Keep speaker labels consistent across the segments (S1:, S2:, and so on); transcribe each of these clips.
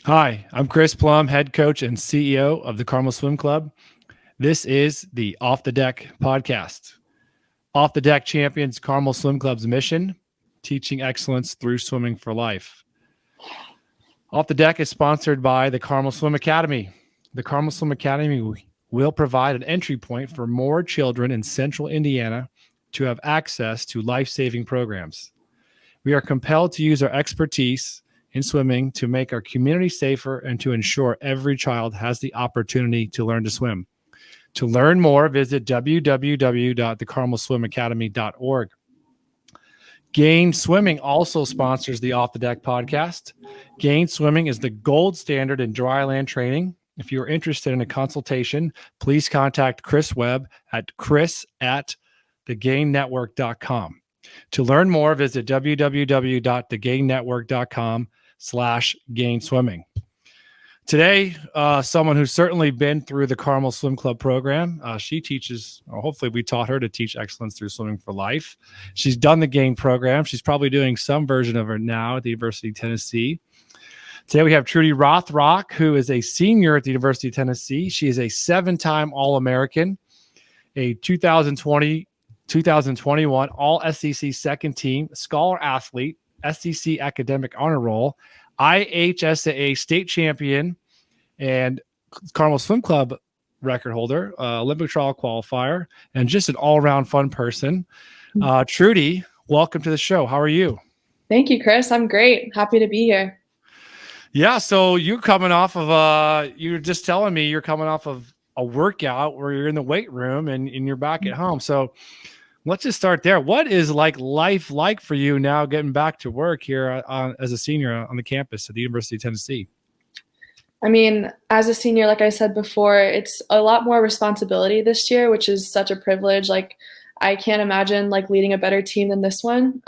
S1: Hi, I'm Chris Plumb, head coach and CEO of the Carmel Swim Club. This is the Off the Deck podcast. Off the Deck champions Carmel Swim Club's mission, teaching excellence through swimming for life. Off the Deck is sponsored by the Carmel Swim Academy. The Carmel Swim Academy will provide an entry point for more children in central Indiana to have access to life-saving programs. We are compelled to use our expertise in swimming to make our community safer and to ensure every child has the opportunity to learn to swim. To learn more, visit www.thecarmelswimacademy.org. Gain Swimming also sponsors the Off the Deck podcast. Gain Swimming is the gold standard in dryland training. If you are interested in a consultation, please contact Chris Webb at chris@thegainnetwork.com. To learn more, visit www.thegainnetwork.com/gainswimming. Today, someone who's certainly been through the Carmel Swim Club program. She teaches, or hopefully we taught her to teach excellence through swimming for life. She's done the GAIN program. She's probably doing some version of it now at the University of Tennessee. Today we have Trude Rothrock, who is a senior at the University of Tennessee. She is a 7-time All-American, a 2021 All-SEC second team, scholar athlete, SEC academic honor roll, IHSAA state champion, and Carmel Swim Club record holder, Olympic trial qualifier, and just an all-around fun person. Trude, welcome to the show. How are you?
S2: Thank you, Chris. I'm great. Happy to be here.
S1: Yeah, so you're coming off of you were just telling me you're coming off of a workout where you're in the weight room and you're back at home. So let's just start there. What is life like for you now getting back to work here as a senior on the campus at the University of Tennessee?
S2: I mean, as a senior, like I said before, it's a lot more responsibility this year, which is such a privilege. Like, I can't imagine leading a better team than this one.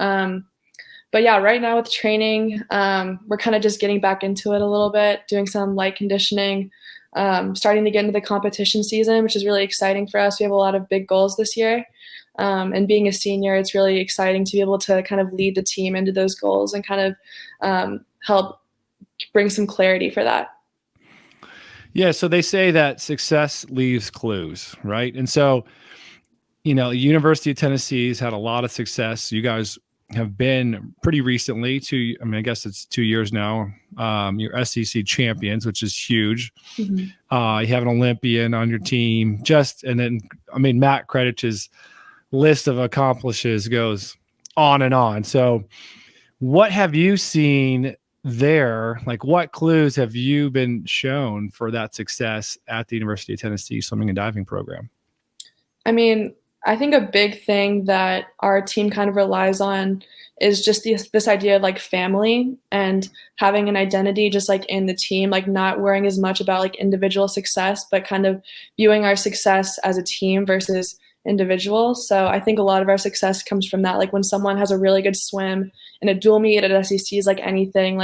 S2: But yeah, right now with training, we're kind of just getting back into it a little bit, doing some light conditioning, starting to get into the competition season, which is really exciting for us. We have a lot of big goals this year. And being a senior, it's really exciting to be able to kind of lead the team into those goals and kind of help bring some clarity for that.
S1: Yeah, so they say that success leaves clues, right? And so, the University of Tennessee has had a lot of success. You guys have been pretty recently I guess it's 2 years now, you're SEC champions, which is huge. Mm-hmm. You have an Olympian on your team, and then Matt Kredich's list of accomplishes goes on and on. So what have you seen there? What clues have you been shown for that success at the University of Tennessee swimming and diving program?
S2: I mean, I think a big thing that our team kind of relies on is just this idea of family and having an identity just in the team, not worrying as much about individual success, but kind of viewing our success as a team versus individual. So I think a lot of our success comes from that. When someone has a really good swim in a dual meet at SEC is anything,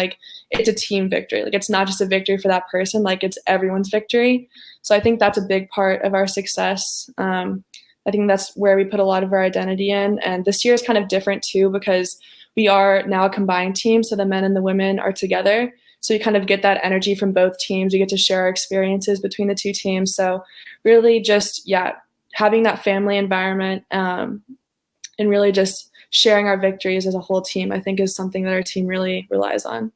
S2: it's a team victory. It's not just a victory for that person, it's everyone's victory. So I think that's a big part of our success. I think that's where we put a lot of our identity in. And this year is kind of different too, because we are now a combined team. So the men and the women are together. So you kind of get that energy from both teams. You get to share our experiences between the two teams. So really just, having that family environment and really just sharing our victories as a whole team, I think is something that our team really relies on.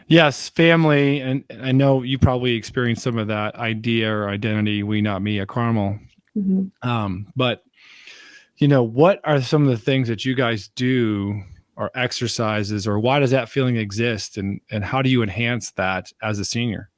S1: Yes, family. And I know you probably experienced some of that idea or identity, we, not me, at Carmel. Mm-hmm. But, what are some of the things that you guys do or exercises, or why does that feeling exist? And how do you enhance that as a senior?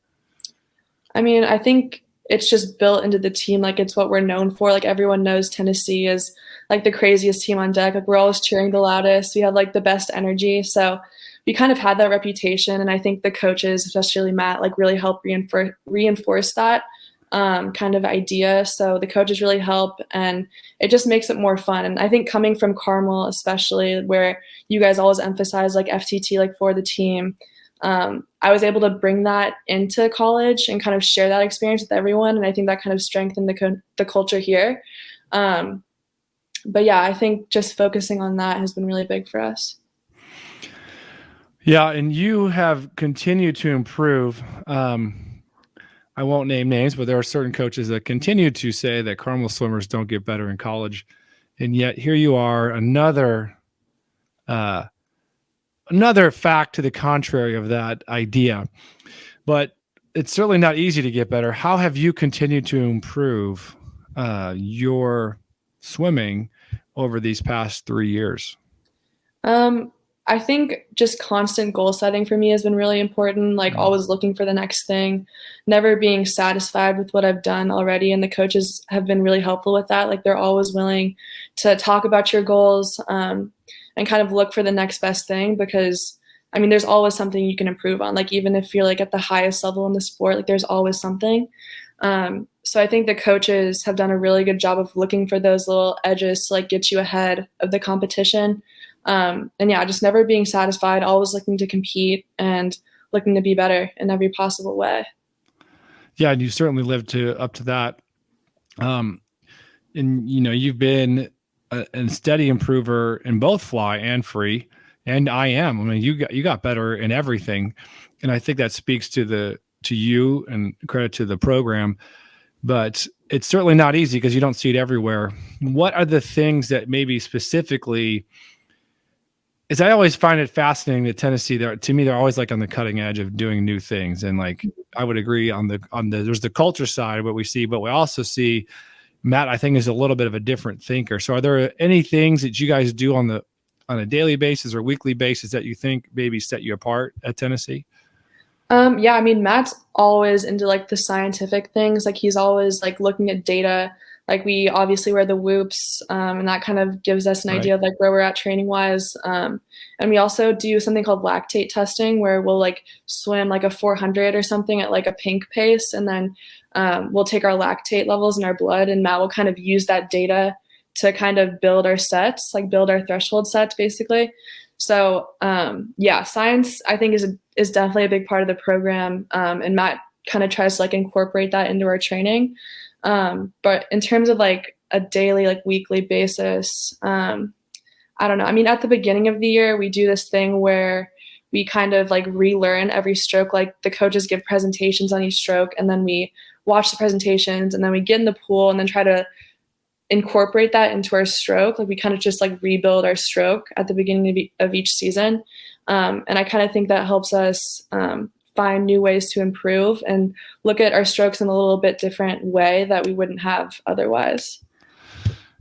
S2: I mean, I think it's just built into the team. It's what we're known for. Everyone knows Tennessee is the craziest team on deck. We're always cheering the loudest. We have the best energy. So we kind of had that reputation. And I think the coaches, especially Matt, really help reinforce that kind of idea. So the coaches really help, and it just makes it more fun. And I think coming from Carmel, especially where you guys always emphasize FTT, for the team, I was able to bring that into college and kind of share that experience with everyone. And I think that kind of strengthened the culture here. But yeah, I think just focusing on that has been really big for us.
S1: Yeah, and you have continued to improve. I won't name names, but there are certain coaches that continue to say that Carmel swimmers don't get better in college, and yet here you are, uh, another fact to the contrary of that idea. But it's certainly not easy to get better. How have you continued to improve your swimming over these past 3 years?
S2: I think just constant goal setting for me has been really important, like always looking for the next thing, never being satisfied with what I've done already. And the coaches have been really helpful with that. Like they're always willing to talk about your goals and kind of look for the next best thing because I mean, there's always something you can improve on. Like even if you're like at the highest level in the sport, like there's always something. So I think the coaches have done a really good job of looking for those little edges to like get you ahead of the competition. And yeah, just never being satisfied, always looking to compete and looking to be better in every possible way.
S1: Yeah, and you certainly lived up to that. And you've been a steady improver in both fly and free, and IM. I mean, you got better in everything, and I think that speaks to you and credit to the program. But it's certainly not easy because you don't see it everywhere. What are the things that maybe specifically? Is I always find it fascinating that Tennessee, to me, they're always like on the cutting edge of doing new things. And like, I would agree on the, there's the culture side of what we see, but we also see Matt, I think, is a little bit of a different thinker. So are there any things that you guys do on a daily basis or weekly basis that you think maybe set you apart at Tennessee?
S2: Yeah, I mean, Matt's always into like the scientific things. Like he's always like looking at data. Like we obviously wear the whoops, and that kind of gives us an idea of like where we're at training wise. And we also do something called lactate testing where we'll like swim like a 400 or something at like a pink pace, and then we'll take our lactate levels in our blood, and Matt will kind of use that data to kind of build our sets, like build our threshold sets, basically. So yeah, science I think is definitely a big part of the program, and Matt kind of tries to like incorporate that into our training. But in terms of like a daily, like weekly basis, I don't know. I mean, at the beginning of the year, we do this thing where we kind of like relearn every stroke. Like the coaches give presentations on each stroke, and then we watch the presentations, and then we get in the pool and then try to incorporate that into our stroke. Like we kind of just like rebuild our stroke at the beginning of each season. And I kind of think that helps us find new ways to improve and look at our strokes in a little bit different way that we wouldn't have otherwise.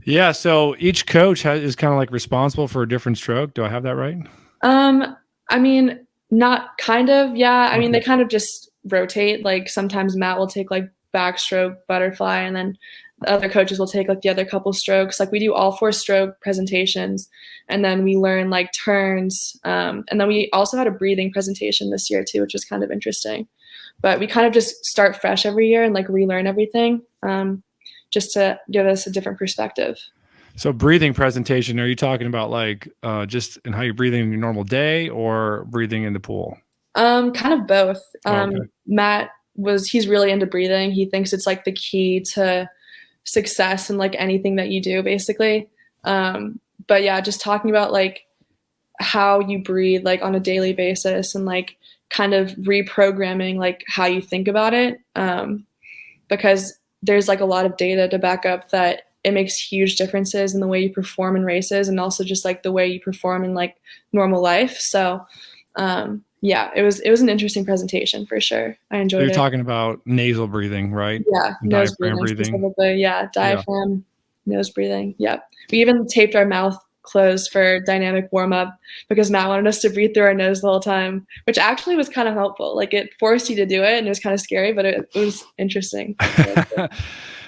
S1: Yeah. So each coach is kind of like responsible for a different stroke. Do I have that right?
S2: I mean, not kind of, yeah. I mean, they kind of just rotate. Like sometimes Matt will take like backstroke, butterfly, and then the other coaches will take like the other couple strokes. Like we do all 4 stroke presentations, and then we learn like turns. And then we also had a breathing presentation this year too, which was kind of interesting. But we kind of just start fresh every year and like relearn everything, just to give us a different perspective.
S1: So breathing presentation, are you talking about like just in how you're breathing in your normal day or breathing in the pool?
S2: Kind of both.
S1: Okay.
S2: Matt he's really into breathing. He thinks it's like the key to success in like anything that you do, basically. But yeah, just talking about like how you breathe like on a daily basis and like kind of reprogramming like how you think about it, because there's like a lot of data to back up that it makes huge differences in the way you perform in races and also just like the way you perform in like normal life. So yeah, it was an interesting presentation for sure. I enjoyed it.
S1: You're talking about nasal breathing, right?
S2: Yeah, nose breathing specifically. Yeah, diaphragm, nose breathing. Yeah. We even taped our mouth closed for dynamic warm-up because Matt wanted us to breathe through our nose the whole time, which actually was kind of helpful. Like it forced you to do it and it was kind of scary, but it was interesting.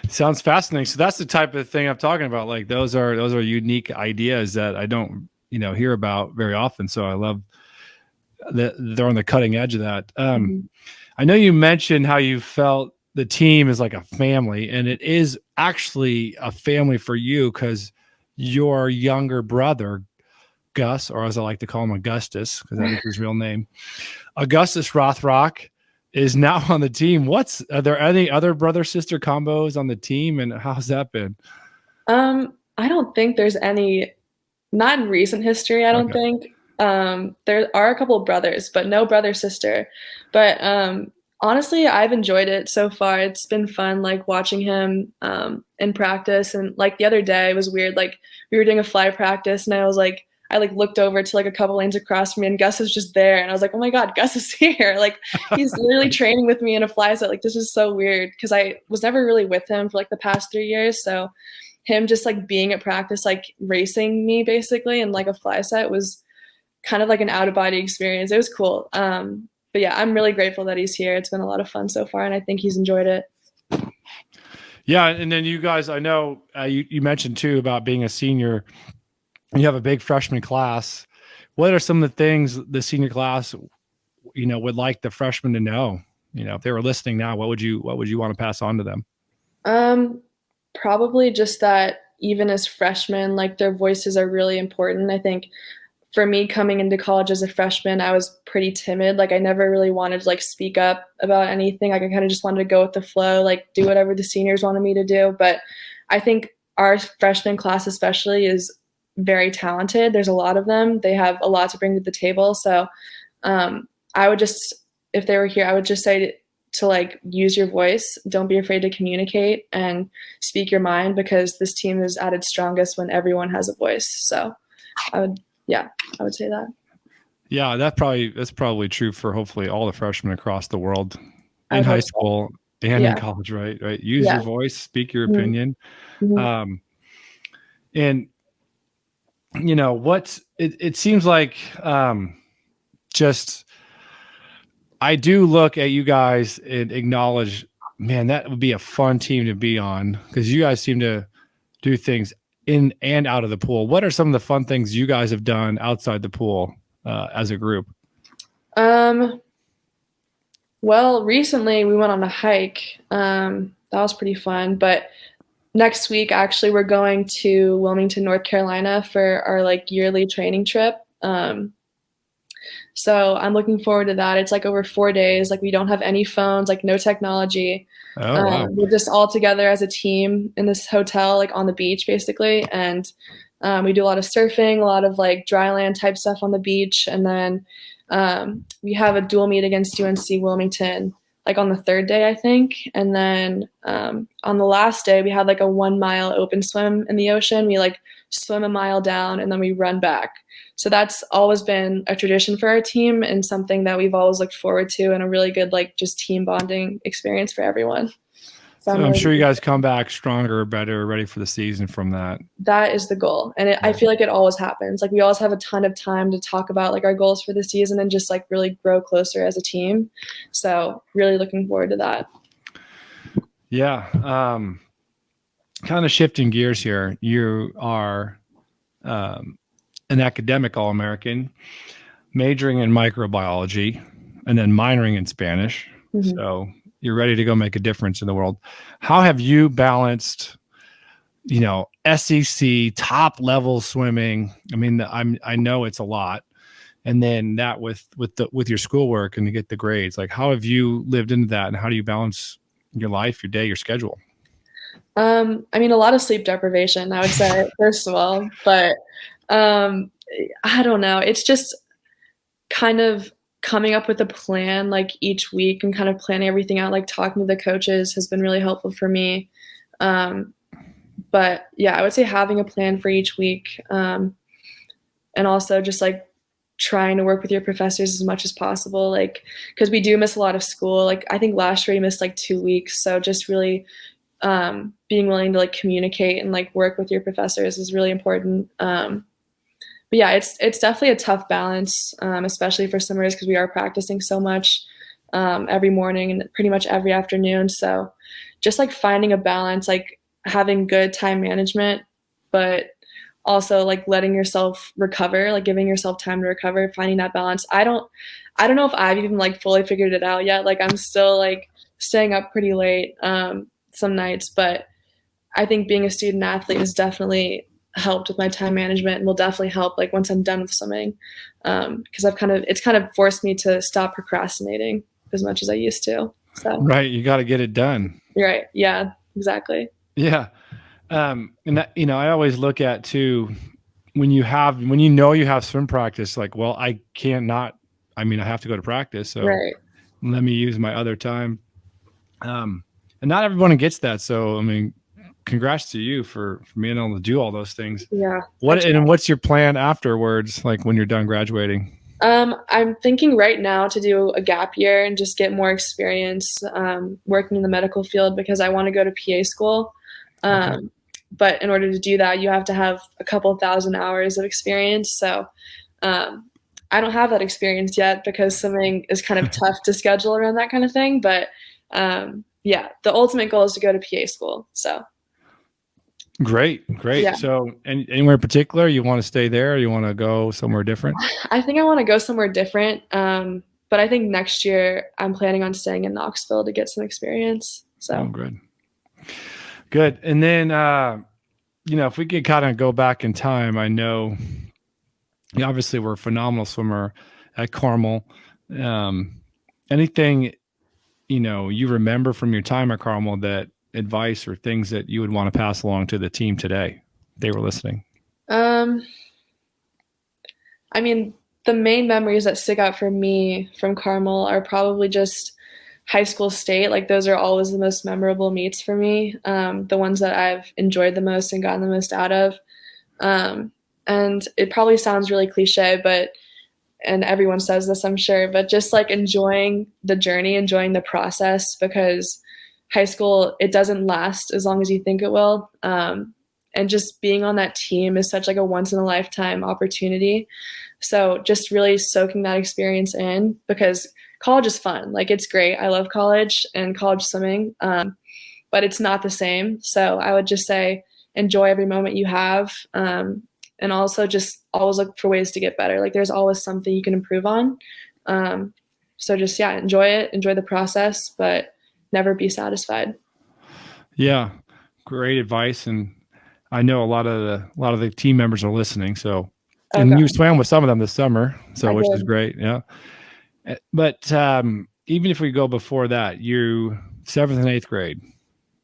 S1: Sounds fascinating. So that's the type of thing I'm talking about. Like those are unique ideas that I don't, hear about very often. So I love that they're on the cutting edge of that. I know you mentioned how you felt the team is like a family, and it is actually a family for you because your younger brother, Gus, or as I like to call him, Augustus, because that is his real name, Augustus Rothrock, is now on the team. Are there any other brother-sister combos on the team, and how's that been?
S2: I don't think there's any, not in recent history, I don't think. There are a couple of brothers, but no brother sister. But honestly, I've enjoyed it so far. It's been fun, like watching him in practice. And like the other day, it was weird. Like we were doing a fly practice, and I looked over to like a couple lanes across from me, and Gus was just there, and I was like, oh my god, Gus is here! Like he's literally training with me in a fly set. Like this is so weird because I was never really with him for like the past 3 years, so him just like being at practice, like racing me basically in like a fly set was kind of like an out of body experience. It was cool. But yeah, I'm really grateful that he's here. It's been a lot of fun so far, and I think he's enjoyed it.
S1: Yeah. And then you guys, I know you mentioned too about being a senior. You have a big freshman class. What are some of the things the senior class, would like the freshmen to know? If they were listening now, what would you want to pass on to them?
S2: Probably just that even as freshmen, like their voices are really important. I think for me coming into college as a freshman, I was pretty timid. Like I never really wanted to like speak up about anything. Like I kind of just wanted to go with the flow, like do whatever the seniors wanted me to do. But I think our freshman class especially is very talented. There's a lot of them. They have a lot to bring to the table. So I would just, if they were here, I would just say to like use your voice. Don't be afraid to communicate and speak your mind, because this team is at its strongest when everyone has a voice. So I would say that.
S1: Yeah, that's probably true for hopefully all the freshmen across the world in high school and in college, right? Use your voice, speak your opinion.
S2: Mm-hmm.
S1: And it seems like just I do look at you guys and acknowledge, man, that would be a fun team to be on, because you guys seem to do things in and out of the pool. What are some of the fun things you guys have done outside the pool as a group?
S2: Well, recently we went on a hike. That was pretty fun. But next week, actually, we're going to Wilmington, North Carolina for our like yearly training trip. So I'm looking forward to that. It's like over 4 days. Like we don't have any phones, like no technology.
S1: Oh, wow.
S2: We're just all together as a team in this hotel, like on the beach, basically. And we do a lot of surfing, a lot of like dry land type stuff on the beach. And then we have a dual meet against UNC Wilmington, like on the 3rd day, I think. And then on the last day, we had like a 1 mile open swim in the ocean. We like swim a mile down and then we run back. So that's always been a tradition for our team and something that we've always looked forward to, and a really good like just team bonding experience for everyone.
S1: So I'm sure you guys come back stronger, better, ready for the season from that.
S2: That is the goal. And I feel like it always happens. Like we always have a ton of time to talk about like our goals for the season and just like really grow closer as a team. So really looking forward to that.
S1: Yeah. Kind of shifting gears here. You are an academic All-American, majoring in microbiology, and then minoring in Spanish. Mm-hmm. So you're ready to go make a difference in the world. How have you balanced, SEC top level swimming? I mean, I know it's a lot, and then that with your schoolwork and to get the grades. Like, how have you lived into that, and how do you balance your life, your day, your schedule?
S2: I mean, a lot of sleep deprivation, I would say, first of all, but I don't know. It's just kind of coming up with a plan like each week and kind of planning everything out, like talking to the coaches has been really helpful for me. But yeah, I would say having a plan for each week, and also just like trying to work with your professors as much as possible, like because we do miss a lot of school. Like I think last year we missed like 2 weeks, so just really being willing to like communicate and like work with your professors is really important. But yeah, it's definitely a tough balance, especially for summers, because we are practicing so much every morning and pretty much every afternoon. So just like finding a balance, like having good time management, but also like letting yourself recover, like giving yourself time to recover, finding that balance. I don't know if I've even like fully figured it out yet. Like I'm still like staying up pretty late some nights, but I think being a student athlete has definitely helped with my time management and will definitely help like once I'm done with swimming, because it's kind of forced me to stop procrastinating as much as I used to. So
S1: right, you got to get it done.
S2: You're right. Yeah, exactly.
S1: Yeah. And that, I always look at too, when you know you have swim practice, like, well, I have to go to practice. So
S2: Right.
S1: let me use my other time. And not everyone gets that. So, I mean, congrats to you for being able to do all those things.
S2: Yeah.
S1: What's your plan afterwards? Like when you're done graduating?
S2: I'm thinking right now to do a gap year and just get more experience working in the medical field because I want to go to PA school.
S1: Okay.
S2: But in order to do that, you have to have a couple thousand hours of experience. So I don't have that experience yet because swimming is kind of tough to schedule around that kind of thing. But yeah, the ultimate goal is to go to PA school. So
S1: great.
S2: Yeah.
S1: So anywhere in particular you want to stay there, or you want to go somewhere different?
S2: I think I want to go somewhere different. But I think next year I'm planning on staying in Knoxville to get some experience. So
S1: good. And then if we could kind of go back in time, I know you obviously were a phenomenal swimmer at Carmel. Anything you remember from your time at Carmel, that advice or things that you would want to pass along to the team today if they were listening?
S2: I mean, the main memories that stick out for me from Carmel are probably just high school state. Like those are always the most memorable meets for me. The ones that I've enjoyed the most and gotten the most out of. And it probably sounds really cliche, and everyone says this, I'm sure, but just like enjoying the journey, enjoying the process, because high school, it doesn't last as long as you think it will. And just being on that team is such like a once in a lifetime opportunity. So just really soaking that experience in, because college is fun. Like it's great. I love college and college swimming, but it's not the same. So I would just say enjoy every moment you have. And also just always look for ways to get better. Like there's always something you can improve on. So just, enjoy it, enjoy the process, but never be satisfied.
S1: Yeah. Great advice. And I know a lot of the team members are listening. So, and you swam with some of them this summer, which is great. Yeah. But even if we go before that, you 7th and 8th grade,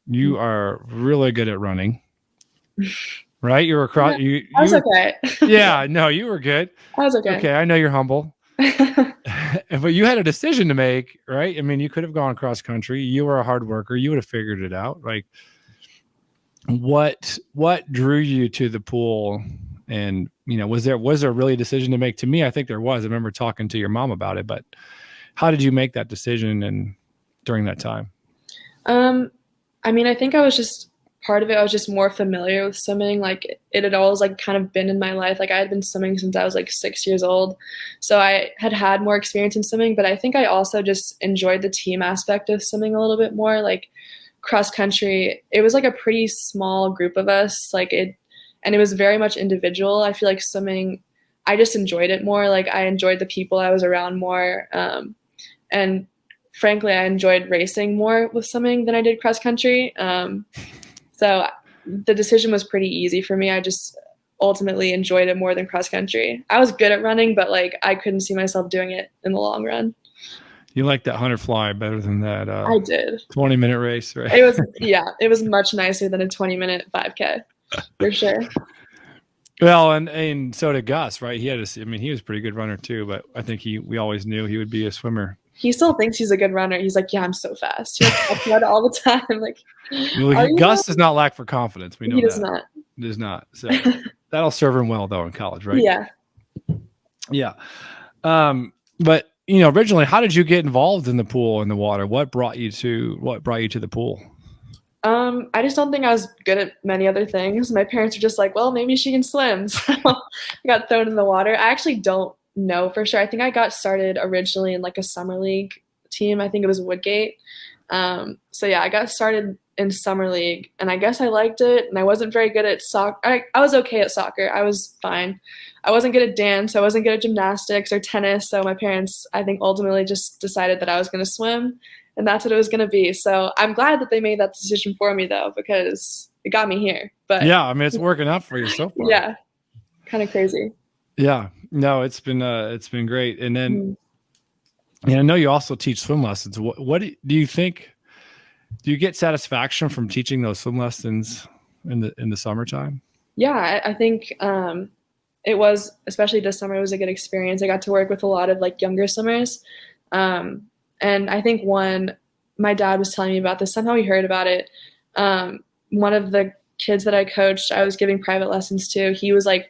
S1: you are really good at running, right? You were across. I
S2: was okay.
S1: Yeah, no, you were good.
S2: I was okay.
S1: Okay, I know you're humble, but you had a decision to make, right? I mean, you could have gone cross country. You were a hard worker. You would have figured it out. Like, what drew you to the pool? And was there really a decision to make? To me, I think there was. I remember talking to your mom about it, but how did you make that decision and during that time?
S2: I mean, I think I was just part of it. I was just more familiar with swimming. Like it had always like kind of been in my life. Like I had been swimming since I was like 6 years old. So I had more experience in swimming, but I think I also just enjoyed the team aspect of swimming a little bit more. Like cross country, it was like a pretty small group of us. And it was very much individual. I feel like swimming, I just enjoyed it more. Like I enjoyed the people I was around more. And frankly, I enjoyed racing more with swimming than I did cross country. So the decision was pretty easy for me. I just ultimately enjoyed it more than cross country. I was good at running, but like I couldn't see myself doing it in the long run.
S1: You like that 100 fly better than that
S2: I did
S1: 20-minute race, right?
S2: It was much nicer than a 20-minute 5K for sure.
S1: Well, and so did Gus, right? He was a pretty good runner too, but I think we always knew he would be a swimmer.
S2: He still thinks he's a good runner. He's like, yeah, I'm so fast. He talks about it all the time. Like,
S1: Gus does not lack for confidence. We know
S2: he
S1: that.
S2: does not.
S1: He does not. So that'll serve him well though in college, right?
S2: Yeah.
S1: Yeah. But originally, how did you get involved in the pool and the water? What brought you to the pool?
S2: I just don't think I was good at many other things. My parents were just like, well, maybe she can swim. So I got thrown in the water. I actually don't know for sure. I think I got started originally in like a summer league team. I think it was Woodgate. So yeah, I got started in summer league and I guess I liked it, and I wasn't very good at soccer. I was okay at soccer. I was fine. I wasn't good at dance. I wasn't good at gymnastics or tennis. So my parents, I think, ultimately just decided that I was going to swim, and that's what it was going to be. So I'm glad that they made that decision for me though, because it got me here. But
S1: yeah, I mean, it's working out for you so far.
S2: Yeah. Kind of crazy.
S1: Yeah, no, it's been great. And then, I know you also teach swim lessons. What do you think? Do you get satisfaction from teaching those swim lessons in the summertime?
S2: Yeah, I think it was, especially this summer, it was a good experience. I got to work with a lot of like younger swimmers. And I think my dad was telling me about this. Somehow he heard about it. One of the kids that I coached, I was giving private lessons to, he was like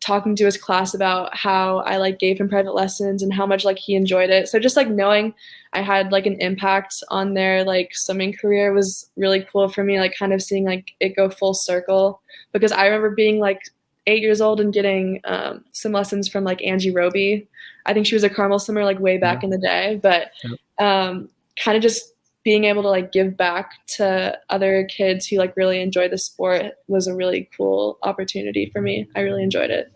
S2: talking to his class about how I like gave him private lessons and how much like he enjoyed it. So just like knowing I had like an impact on their like swimming career was really cool for me, like kind of seeing like it go full circle, because I remember being like 8 years old and getting some lessons from like Angie Roby. I think she was a Carmel swimmer like way back in the day, but kind of just being able to like give back to other kids who like really enjoy the sport was a really cool opportunity for me. I really enjoyed it.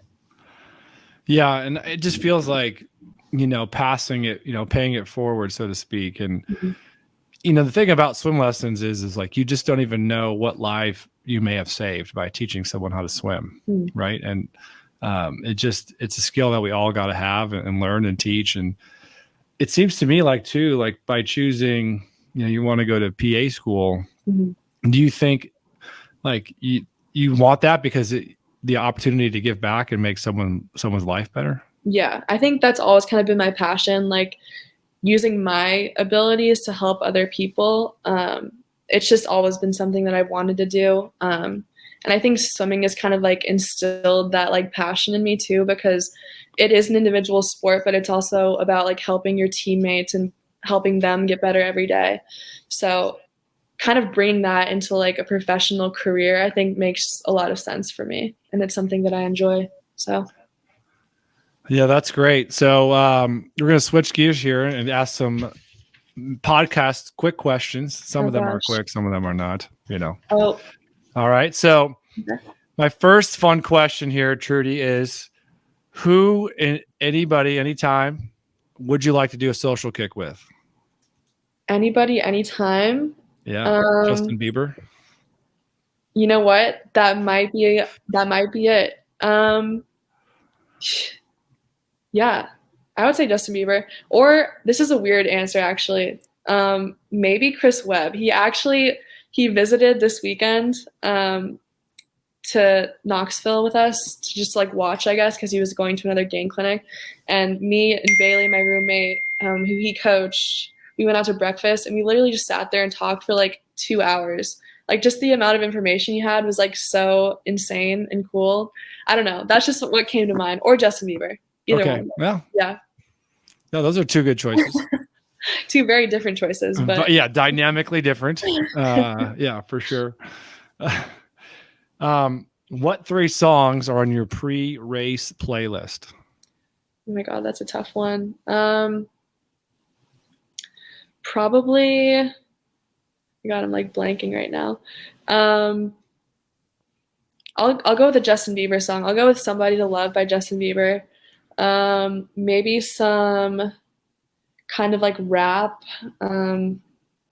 S1: Yeah. And it just feels like, passing it, paying it forward, so to speak. And, the thing about swim lessons is like, you just don't even know what life you may have saved by teaching someone how to swim. Right. And it's a skill that we all got to have and learn and teach. And it seems to me like too, like by choosing, you want to go to PA school. Do you think like you want that because the opportunity to give back and make someone's life better?
S2: Yeah, I think that's always kind of been my passion, like using my abilities to help other people. It's just always been something that I've wanted to do. And I think swimming has kind of like instilled that like passion in me too, because it is an individual sport, but it's also about like helping your teammates and helping them get better every day. So kind of bringing that into like a professional career, I think makes a lot of sense for me. And it's something that I enjoy. So.
S1: Yeah, that's great. So we're going to switch gears here and ask some podcast quick questions. Some of them are quick, some of them are not,
S2: Oh.
S1: All right. So my first fun question here, Trudy, is who, anybody, anytime, would you like to do a social kick with?
S2: Anybody, anytime.
S1: Yeah. Justin Bieber.
S2: You know what? That might be it. Yeah, I would say Justin Bieber. Or this is a weird answer actually. Maybe Chris Webb. He visited this weekend to Knoxville with us to just like watch, I guess, because he was going to another game clinic. And me and Bailey, my roommate, who he coached, we went out to breakfast and we literally just sat there and talked for like 2 hours. Like just the amount of information he had was like so insane and cool. I don't know. That's just what came to mind. Or Justin Bieber. Either one.
S1: Well,
S2: yeah.
S1: No, those are two good choices.
S2: Two very different choices, but
S1: yeah, dynamically different. Yeah, for sure. What 3 songs are on your pre-race playlist?
S2: Oh my God, that's a tough one. Probably. God, I'm like blanking right now. I'll go with a Justin Bieber song. I'll go with "Somebody to Love" by Justin Bieber. Maybe some kind of like rap. I'm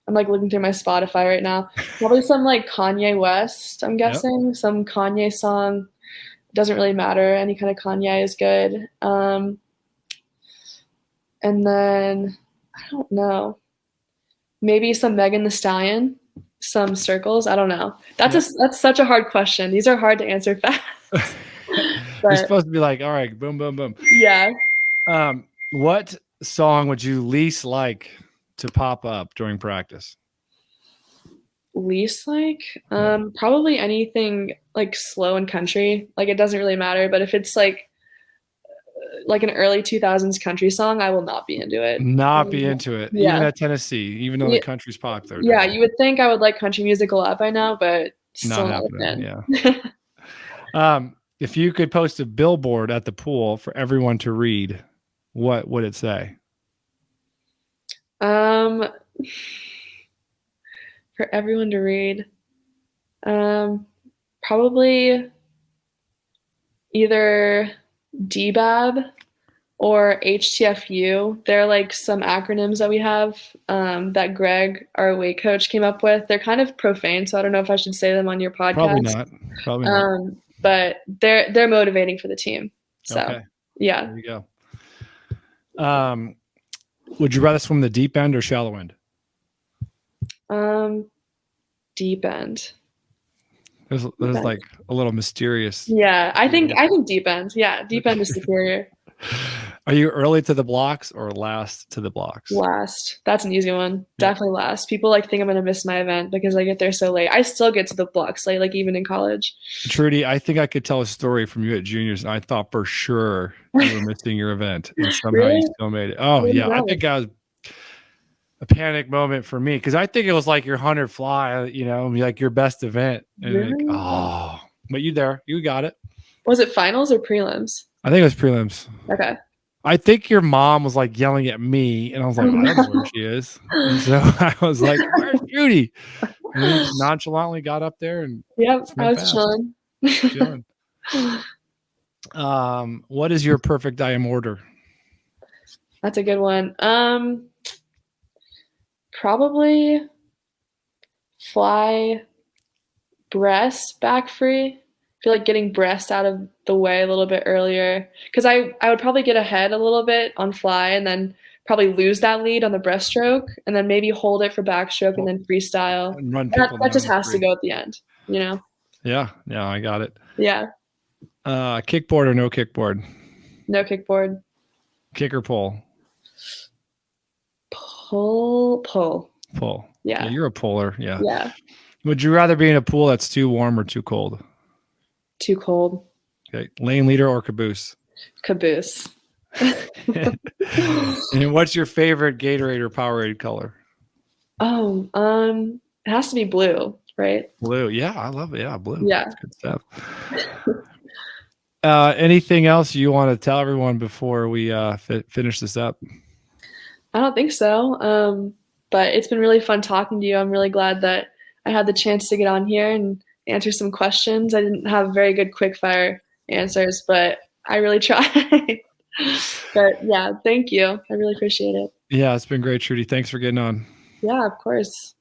S2: like looking through my Spotify right now. Probably some like Kanye West, I'm guessing. Yep. Some Kanye song. Doesn't really matter. Any kind of Kanye is good. And then, I don't know. Maybe some Megan Thee Stallion. Some Circles. I don't know. That's such a hard question. These are hard to answer fast.
S1: You're supposed to be like, all right, boom, boom, boom.
S2: Yeah.
S1: What song would you least like to pop up during practice?
S2: Least like? Probably anything like slow and country. Like it doesn't really matter, but if it's like an early 2000s country song, I will not be into it.
S1: Not be into it.
S2: Yeah.
S1: Even at Tennessee, even though the country's popular.
S2: Yeah, you would think I would like country music a lot by now, but still
S1: not happening. Yeah. If you could post a billboard at the pool for everyone to read, what would it say?
S2: For everyone to read, probably either DBAB or HTFU. They're like some acronyms that we have that Greg, our weight coach, came up with. They're kind of profane, so I don't know if I should say them on your podcast.
S1: Probably not.
S2: But they're motivating for the team. So
S1: okay.
S2: Yeah.
S1: There you go. Would you rather swim the deep end or shallow end?
S2: Deep end.
S1: There's like a little mysterious.
S2: Yeah, I think deep end. Yeah, deep end is superior.
S1: Are you early to the blocks or last to the blocks?
S2: Last. That's an easy one. Definitely last. People like think I'm gonna miss my event because I get there so late. I still get to the blocks late, like even in college.
S1: Trudy, I think I could tell a story from you at juniors, and I thought for sure you were missing your event, and somehow you still made it. Oh yeah, I think I was a panic moment for me because I think it was like your 100 fly, like your best event, and but you got it.
S2: Was it finals or prelims?
S1: I think it was prelims.
S2: Okay.
S1: I think your mom was like yelling at me, and I was like, I don't know where she is. And so I was like, where's Trudy? And we just nonchalantly got up there and
S2: I was chilling.
S1: What is your perfect IM order?
S2: That's a good one. Probably fly, breast, back free. I feel like getting breast out of the way a little bit earlier because I would probably get ahead a little bit on fly and then probably lose that lead on the breaststroke and then maybe hold it for backstroke and then freestyle.
S1: And run
S2: that just has to go at the end, Yeah,
S1: I got it.
S2: Yeah.
S1: Kickboard or no kickboard?
S2: No kickboard.
S1: Kick or pull?
S2: Pull.
S1: Yeah, you're a puller.
S2: Yeah.
S1: Would you rather be in a pool that's too warm or too cold?
S2: Too cold.
S1: Okay. Lane leader or caboose?
S2: Caboose.
S1: And what's your favorite Gatorade or Powerade color?
S2: It has to be blue, right?
S1: Blue. Yeah, I love it. Yeah, blue.
S2: Yeah.
S1: That's good stuff. Anything else you want to tell everyone before we finish this up?
S2: I don't think so. But it's been really fun talking to you. I'm really glad that I had the chance to get on here and answer some questions. I didn't have very good quick fire answers, but I really tried. But yeah, thank you. I really appreciate it.
S1: Yeah, it's been great, Trudy. Thanks for getting on.
S2: Yeah, of course.